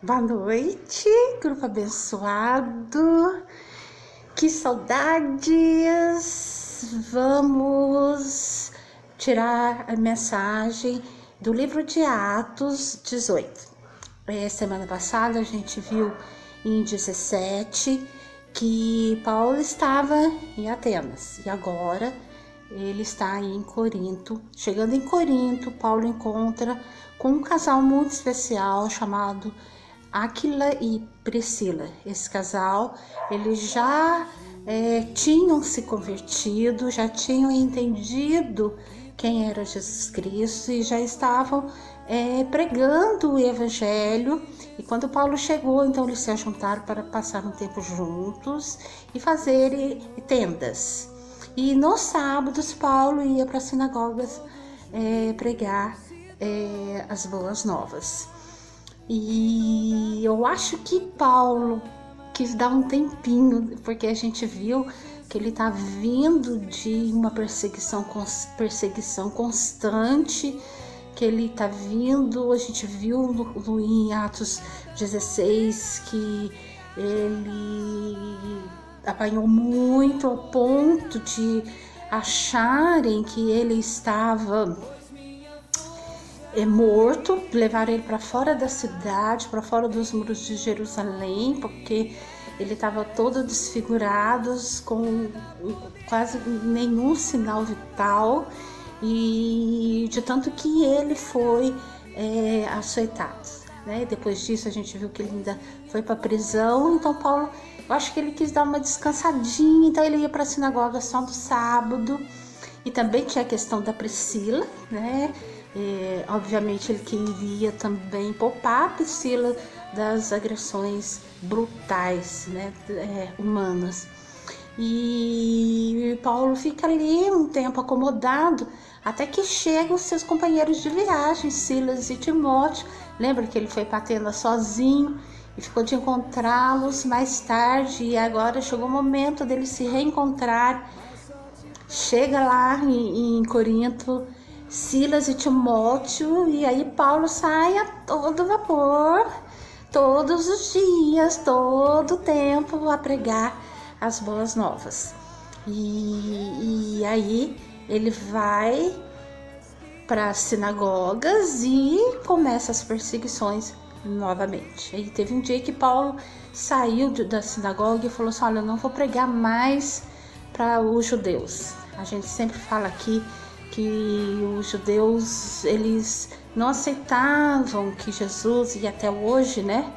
Boa noite, grupo abençoado. Que saudades! Vamos tirar a mensagem do livro de Atos 18. Semana passada a gente viu em 17 que Paulo estava em Atenas e agora ele está em Corinto. Chegando em Corinto, Paulo encontra com um casal muito especial chamado Áquila e Priscila. Esse casal, eles já tinham se convertido, já tinham entendido quem era Jesus Cristo e já estavam pregando o evangelho. E quando Paulo chegou, então eles se juntaram para passar um tempo juntos e fazer tendas. E nos sábados Paulo ia para as sinagogas pregar as boas novas. E eu acho que Paulo quis dar um tempinho, porque a gente viu que ele está vindo de uma perseguição constante, que ele está vindo, a gente viu em Atos 16 que ele apanhou muito ao ponto de acharem que ele estava morto, levaram ele para fora da cidade, para fora dos muros de Jerusalém, porque ele estava todo desfigurado, com quase nenhum sinal vital, e de tanto que ele foi açoitado, né? Depois disso a gente viu que ele ainda foi para a prisão. Então Paulo, eu acho que ele quis dar uma descansadinha, então ele ia para a sinagoga só no sábado. E também tinha a questão da Priscila, né? Obviamente ele queria também poupar a Priscila das agressões brutais, né, humanas. E Paulo fica ali um tempo acomodado, até que chegam os seus companheiros de viagem, Silas e Timóteo. Lembra que ele foi para Atenas sozinho e ficou de encontrá-los mais tarde, e agora chegou o momento deles se reencontrar. Chega lá em Corinto Silas e Timóteo, e aí Paulo sai a todo vapor, todos os dias, todo o tempo, a pregar as boas novas. E aí ele vai para as sinagogas e começa as perseguições novamente. Aí teve um dia que Paulo saiu da sinagoga e falou assim: olha, eu não vou pregar mais para os judeus. A gente sempre fala aqui que os judeus, eles não aceitavam que Jesus, e até hoje, né,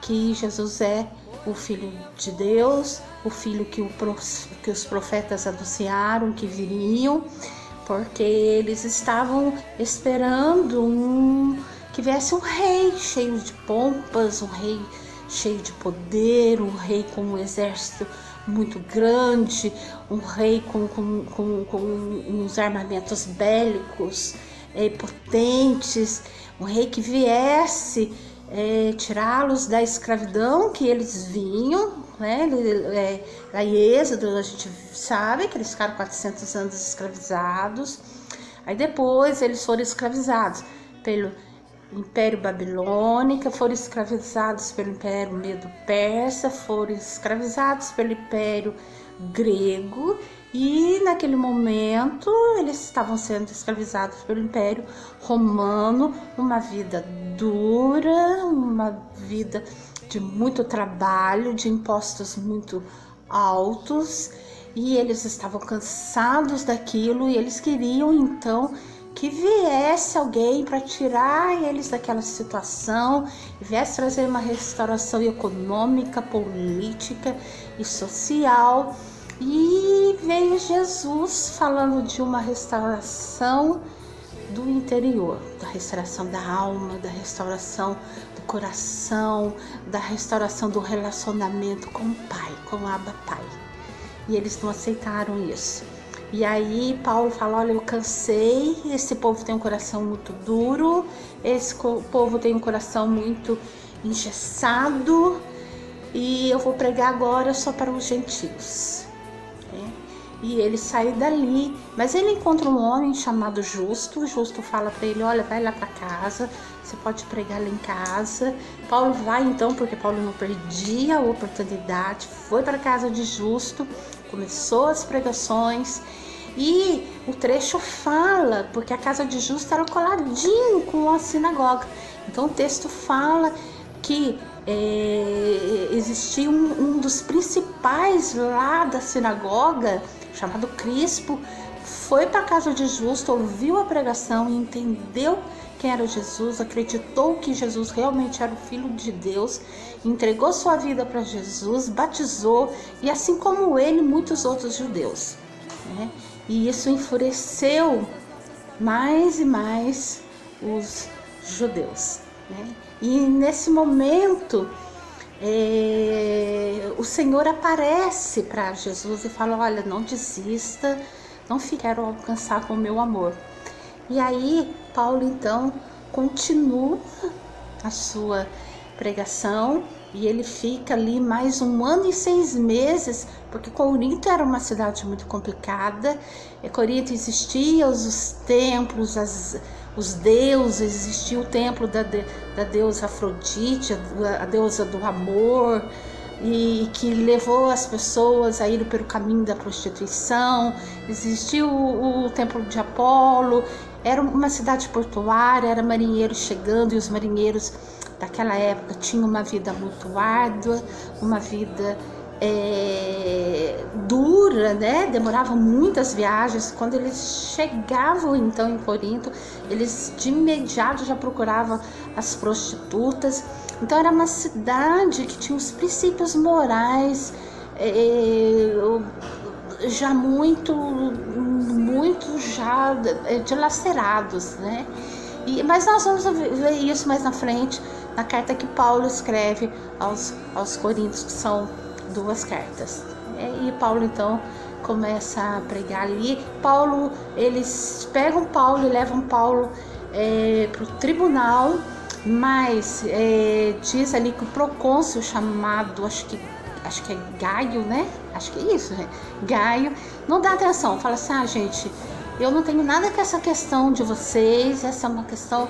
que Jesus é o Filho de Deus, o Filho que os profetas anunciaram que viriam, porque eles estavam esperando que viesse um rei cheio de pompas, um rei cheio de poder, um rei com um exército muito grande, um rei com uns armamentos bélicos potentes, um rei que viesse tirá-los da escravidão que eles vinham, né? A Êxodo, a gente sabe que eles ficaram 400 anos escravizados. Aí depois eles foram escravizados pelo Império Babilônico, foram escravizados pelo Império Medo-Persa, foram escravizados pelo Império Grego, e naquele momento eles estavam sendo escravizados pelo Império Romano. Uma vida dura, uma vida de muito trabalho, de impostos muito altos, e eles estavam cansados daquilo, e eles queriam então que viesse alguém para tirar eles daquela situação, e viesse trazer uma restauração econômica, política e social. E veio Jesus falando de uma restauração do interior, da restauração da alma, da restauração do coração, da restauração do relacionamento com o Pai, com o Abba Pai. E eles não aceitaram isso. E aí Paulo fala: olha, eu cansei, esse povo tem um coração muito duro, esse povo tem um coração muito engessado, e eu vou pregar agora só para os gentios. E ele sai dali, mas ele encontra um homem chamado Justo. Justo fala para ele: olha, vai lá para casa, você pode pregar lá em casa. Paulo vai então, porque Paulo não perdia a oportunidade, foi para a casa de Justo, começou as pregações. E o trecho fala, porque a casa de Justo era coladinho com a sinagoga. Então o texto fala que existia um dos principais lá da sinagoga, chamado Crispo, foi para a casa de Justo, ouviu a pregação e entendeu quem era Jesus, acreditou que Jesus realmente era o Filho de Deus, entregou sua vida para Jesus, batizou, e assim como ele, muitos outros judeus, né? E isso enfureceu mais e mais os judeus, né? E nesse momento o Senhor aparece para Jesus e fala: olha, não desista, não quero alcançar com o meu amor. E aí Paulo então continua a sua pregação e ele fica ali mais 1 ano e 6 meses, porque Corinto era uma cidade muito complicada. Em Corinto existiam os templos, os deuses, existia o templo da deusa Afrodite, a deusa do amor, e que levou as pessoas a ir pelo caminho da prostituição. Existia o templo de Apolo. Era uma cidade portuária, era marinheiros chegando, e os marinheiros daquela época tinham uma vida muito árdua, uma vida dura, né? Demoravam muitas viagens. Quando eles chegavam então em Corinto, eles de imediato já procuravam as prostitutas. Então era uma cidade que tinha os princípios morais já muito já dilacerados, né? Mas nós vamos ver isso mais na frente, na carta que Paulo escreve aos Coríntios, que são 2 cartas. E Paulo então começa a pregar ali. Eles pegam Paulo e levam Paulo para o tribunal, mas diz ali que o procônsul chamado, acho que é Gaio, né? Acho que é isso, né? Gaio, não dá atenção, fala assim: gente, eu não tenho nada com essa questão de vocês, essa é uma questão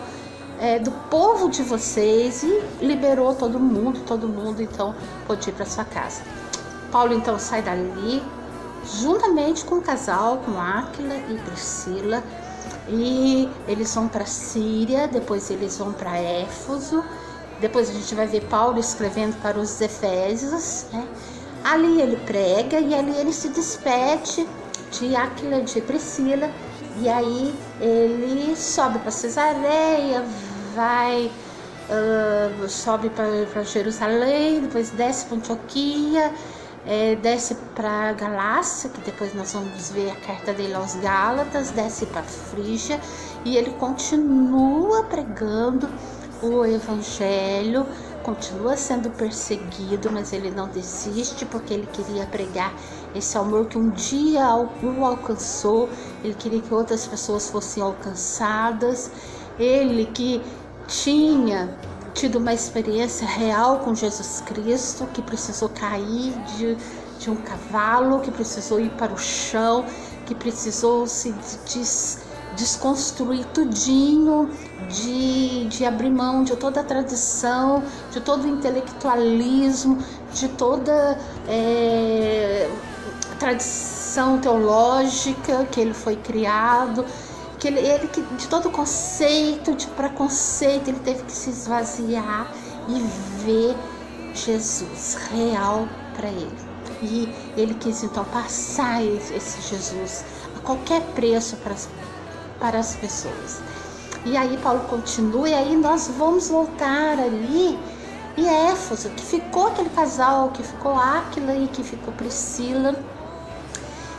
do povo de vocês, e liberou todo mundo então pôde ir para sua casa. Paulo então sai dali, juntamente com o casal, com Áquila e Priscila, e eles vão para Síria, depois eles vão para Éfeso. Depois a gente vai ver Paulo escrevendo para os Efésios, né? Ali ele prega e ali ele se despede de Áquila e de Priscila. E aí ele sobe para Cesareia, sobe para Jerusalém, depois desce para Antioquia, desce para Galácia, que depois nós vamos ver a carta dele aos Gálatas, desce para Frígia, e ele continua pregando o evangelho, continua sendo perseguido, mas ele não desiste, porque ele queria pregar esse amor que um dia o alcançou. Ele queria que outras pessoas fossem alcançadas. Ele que tinha tido uma experiência real com Jesus Cristo, que precisou cair de um cavalo, que precisou ir para o chão, que precisou se desconstruir tudinho, de abrir mão de toda a tradição, de todo o intelectualismo, de toda tradição teológica que ele foi criado, que de todo conceito, de preconceito, ele teve que se esvaziar e ver Jesus real para ele. E ele quis então passar esse Jesus a qualquer preço para as pessoas. E aí Paulo continua, e aí nós vamos voltar ali em Éfeso, que ficou aquele casal, que ficou Áquila e que ficou Priscila.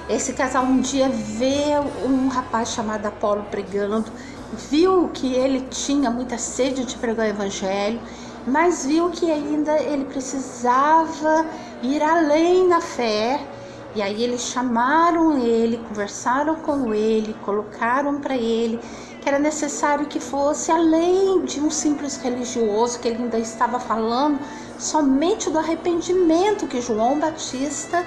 Esse casal um dia vê um rapaz chamado Apolo pregando, viu que ele tinha muita sede de pregar o evangelho, mas viu que ainda ele precisava ir além na fé. E aí eles chamaram ele, conversaram com ele, colocaram para ele que era necessário que fosse além de um simples religioso, que ele ainda estava falando somente do arrependimento que João Batista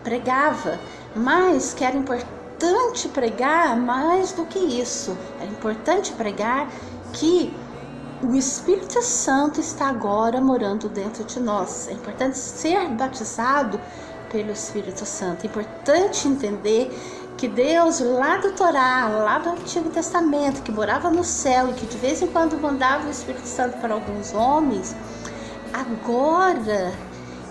pregava, mas que era importante pregar mais do que isso. Era importante pregar que o Espírito Santo está agora morando dentro de nós. É importante ser batizado pelo Espírito Santo. É importante entender que Deus, lá do Torá, lá do Antigo Testamento, que morava no céu e que de vez em quando mandava o Espírito Santo para alguns homens, agora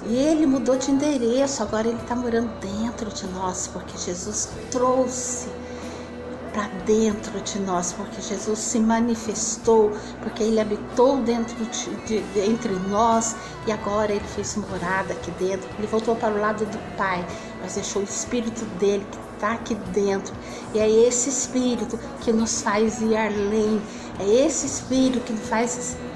ele mudou de endereço, agora ele está morando dentro de nós, porque Jesus trouxe para dentro de nós, porque Jesus se manifestou, porque ele habitou dentro entre nós, e agora ele fez morada aqui dentro. Ele voltou para o lado do Pai, mas deixou o Espírito dele que está aqui dentro, e é esse Espírito que nos faz ir além, é esse Espírito que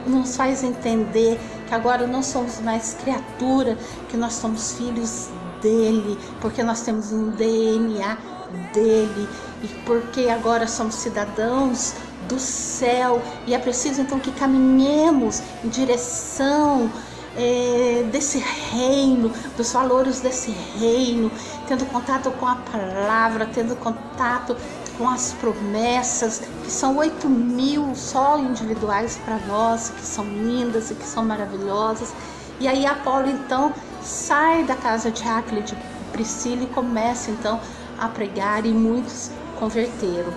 nos faz entender que agora não somos mais criatura, que nós somos filhos dele, porque nós temos um DNA dele, e porque agora somos cidadãos do céu, e é preciso então que caminhemos em direção desse reino, dos valores desse reino, tendo contato com a palavra, tendo contato com as promessas, que são 8.000 só individuais para nós, que são lindas e que são maravilhosas. E aí Apolo então sai da casa de Áquila e de Priscila e começa então a pregar, e muitos converteram.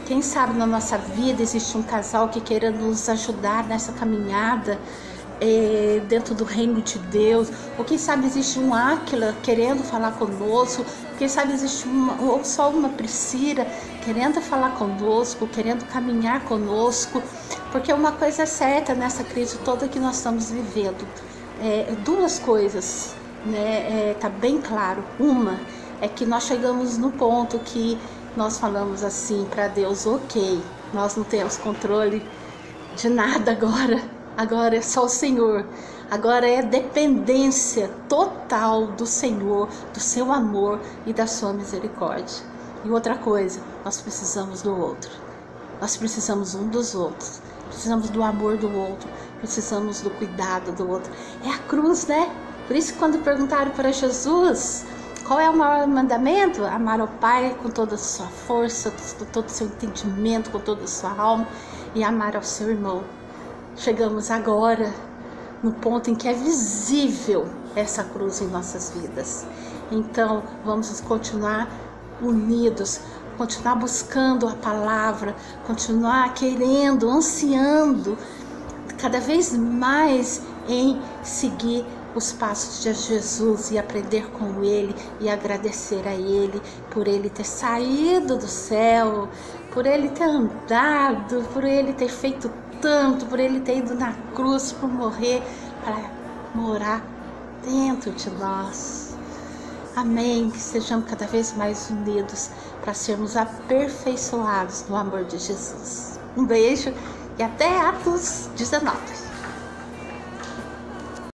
Quem sabe na nossa vida existe um casal que queira nos ajudar nessa caminhada dentro do reino de Deus, ou quem sabe existe um Áquila querendo falar conosco, quem sabe existe ou só uma Priscila querendo falar conosco, querendo caminhar conosco, porque uma coisa é certa nessa crise toda que nós estamos vivendo, duas coisas, né, tá bem claro. Uma é que nós chegamos no ponto que nós falamos assim para Deus: ok, nós não temos controle de nada agora é só o Senhor, agora é dependência total do Senhor, do seu amor e da sua misericórdia. E outra coisa, nós precisamos do outro, nós precisamos um dos outros, precisamos do amor do outro, precisamos do cuidado do outro. É a cruz, né? Por isso que quando perguntaram para Jesus qual é o maior mandamento, amar ao Pai com toda a sua força, com todo o seu entendimento, com toda a sua alma, e amar ao seu irmão. Chegamos agora no ponto em que é visível essa cruz em nossas vidas. Então vamos continuar unidos, continuar buscando a palavra, continuar querendo, ansiando cada vez mais em seguir os passos de Jesus e aprender com ele e agradecer a ele por ele ter saído do céu, por ele ter andado, por ele ter feito tanto, por ele ter ido na cruz, por morrer, para morar dentro de nós. Amém, que estejamos cada vez mais unidos para sermos aperfeiçoados no amor de Jesus. Um beijo e até Atos 19.